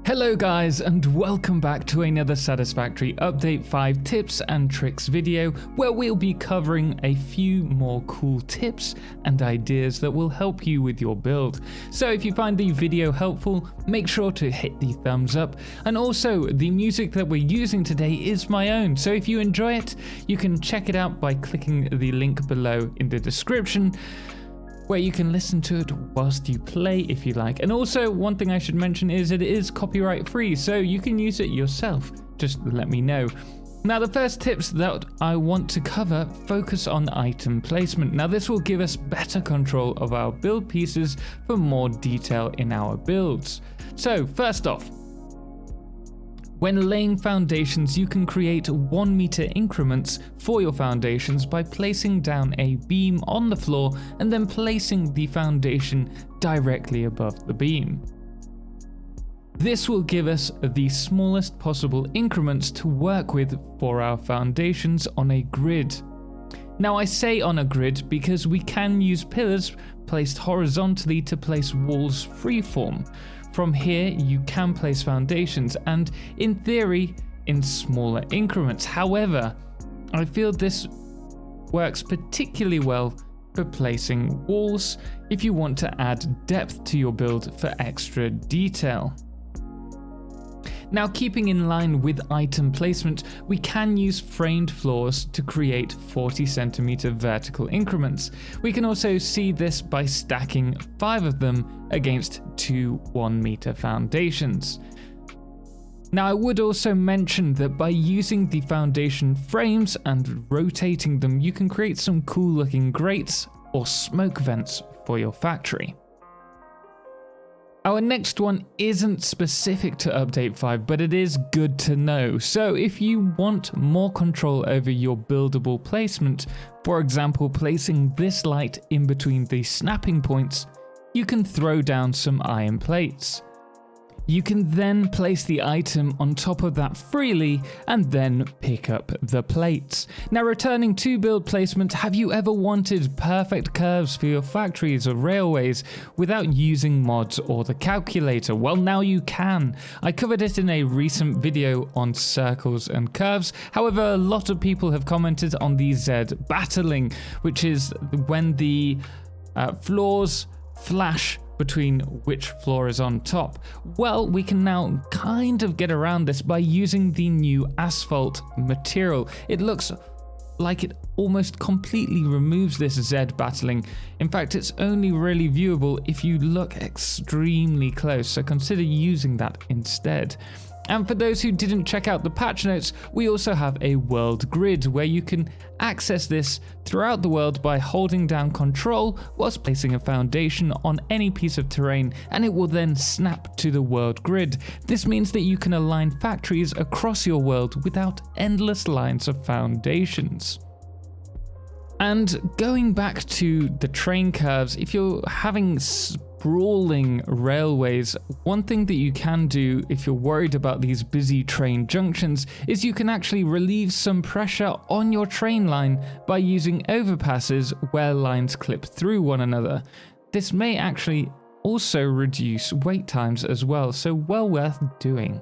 Hello guys, and welcome back to another Satisfactory Update 5 tips and tricks video where we'll be covering a few more cool tips and ideas that will help you with your build. So if you find the video helpful, make sure to hit the thumbs up, and also the music that we're using today is my own, so if you enjoy it, you can check it out by clicking the link below in the description, where you can listen to it whilst you play if you like. And also, one thing I should mention is it is copyright free, so you can use it yourself. Just let me know. Now, the first tips that I want to cover focus on item placement. Now, this will give us better control of our build pieces for more detail in our builds. So, first off, when laying foundations, you can create 1 meter increments for your foundations by placing down a beam on the floor and then placing the foundation directly above the beam. This will give us the smallest possible increments to work with for our foundations on a grid. Now, I say on a grid because we can use pillars placed horizontally to place walls freeform. From here, you can place foundations and, in theory, in smaller increments. However, I feel this works particularly well for placing walls if you want to add depth to your build for extra detail. Now, keeping in line with item placement, we can use framed floors to create 40 centimeter vertical increments. We can also see this by stacking 5 of them against 2 1 meter foundations. Now, I would also mention that by using the foundation frames and rotating them, you can create some cool looking grates or smoke vents for your factory. Our next one isn't specific to Update 5, but it is good to know. So if you want more control over your buildable placement, for example placing this light in between the snapping points, you can throw down some iron plates. You can then place the item on top of that freely and then pick up the plates. Now, returning to build placement, have you ever wanted perfect curves for your factories or railways without using mods or the calculator? Well, now you can. I covered it in a recent video on circles and curves. However, a lot of people have commented on the Z battling, which is when the floors flash between which floor is on top. Well, we can now kind of get around this by using the new asphalt material. It looks like it almost completely removes this Z battling. In fact, it's only really viewable if you look extremely close, so consider using that instead. And for those who didn't check out the patch notes, we also have a world grid where you can access this throughout the world by holding down Control whilst placing a foundation on any piece of terrain, and it will then snap to the world grid. This means that you can align factories across your world without endless lines of foundations. And going back to the train curves, if you're having sprawling railways, one thing that you can do if you're worried about these busy train junctions is you can actually relieve some pressure on your train line by using overpasses where lines clip through one another. This may actually also reduce wait times as well, so well worth doing.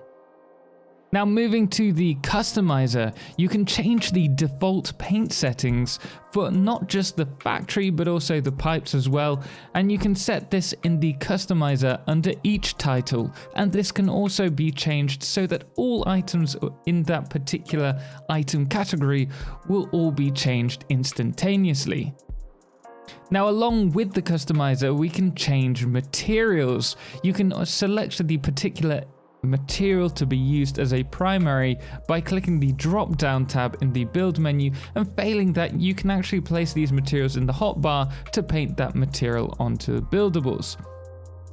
Now, moving to the customizer, you can change the default paint settings for not just the factory but also the pipes as well, and you can set this in the customizer under each title, and this can also be changed so that all items in that particular item category will all be changed instantaneously. Now, along with the customizer, we can change materials. You can select the particular material to be used as a primary by clicking the drop down tab in the build menu, and failing that, you can actually place these materials in the hotbar to paint that material onto the buildables.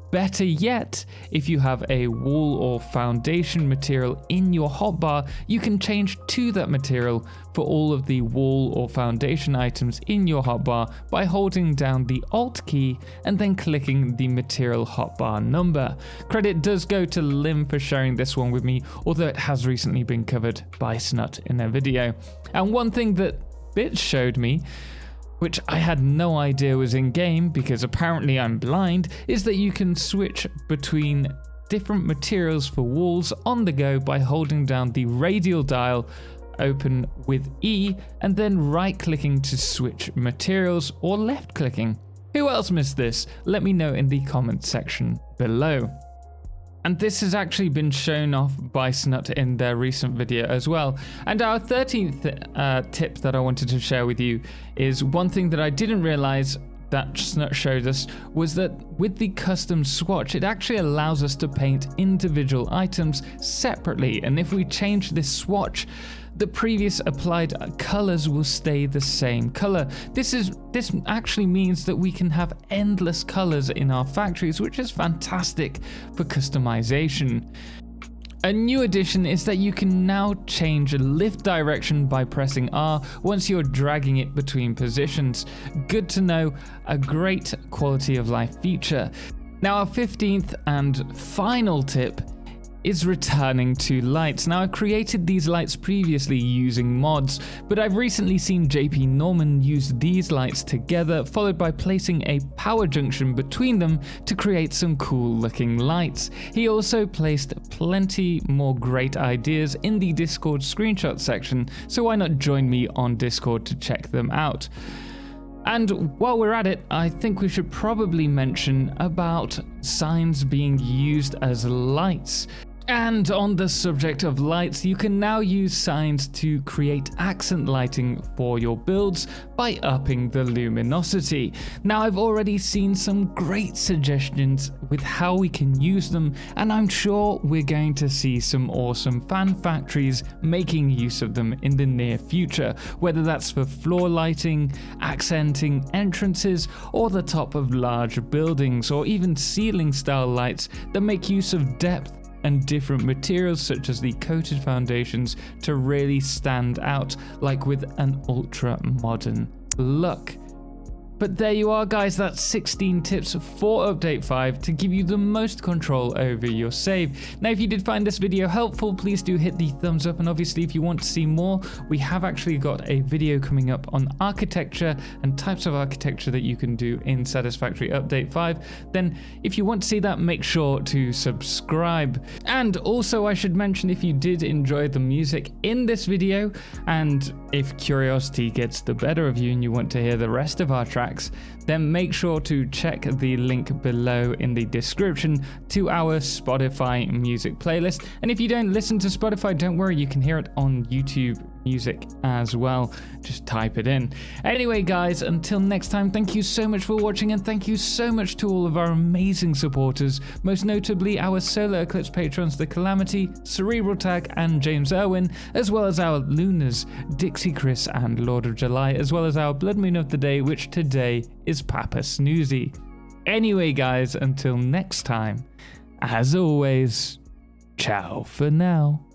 Better yet, if you have a wall or foundation material in your hotbar, you can change to that material for all of the wall or foundation items in your hotbar by holding down the Alt key and then clicking the material hotbar number. Credit does go to Lim for sharing this one with me, although it has recently been covered by Snut in their video. And one thing that Bits showed me, which I had no idea was in game because apparently I'm blind, is that you can switch between different materials for walls on the go by holding down the radial dial, open with E, and then right clicking to switch materials, or left clicking. Who else missed this? Let me know in the comment section below. And this has actually been shown off by Snut in their recent video as well. And our 13th tip that I wanted to share with you is one thing that I didn't realize that Snut showed us was that with the custom swatch, it actually allows us to paint individual items separately. And if we change this swatch, the previous applied colors will stay the same color. This actually means that we can have endless colors in our factories, which is fantastic for customization. A new addition is that you can now change lift direction by pressing R once you're dragging it between positions. Good to know, a great quality of life feature. Now our 15th and final tip is returning to lights. Now I've created these lights previously using mods, but I've recently seen JP Norman use these lights together, followed by placing a power junction between them to create some cool looking lights. He also placed plenty more great ideas in the Discord screenshot section, so why not join me on Discord to check them out. And while we're at it, I think we should probably mention about signs being used as lights. And on the subject of lights, you can now use signs to create accent lighting for your builds by upping the luminosity. Now I've already seen some great suggestions with how we can use them, and I'm sure we're going to see some awesome fan factories making use of them in the near future, whether that's for floor lighting, accenting entrances, or the top of large buildings, or even ceiling style lights that make use of depth and different materials such as the coated foundations to really stand out, like with an ultra modern look. But there you are guys, that's 16 tips for Update 5 to give you the most control over your save. Now if you did find this video helpful, please do hit the thumbs up, and obviously if you want to see more, we have actually got a video coming up on architecture and types of architecture that you can do in Satisfactory Update 5. Then if you want to see that, make sure to subscribe. And also I should mention, if you did enjoy the music in this video, and if curiosity gets the better of you and you want to hear the rest of our tracks, then make sure to check the link below in the description to our Spotify music playlist. And if you don't listen to Spotify, don't worry, you can hear it on YouTube Music as well. Just type it in. Anyway guys, until next time, thank you so much for watching, and thank you so much to all of our amazing supporters, most notably our Solar Eclipse patrons, The Calamity, Cerebral Tag, and James Irwin, as well as our Lunars, Dixie Chris and Lord of July, as well as our Blood Moon of the Day, which today is Papa Snoozy. Anyway guys, until next time, as always, ciao for now.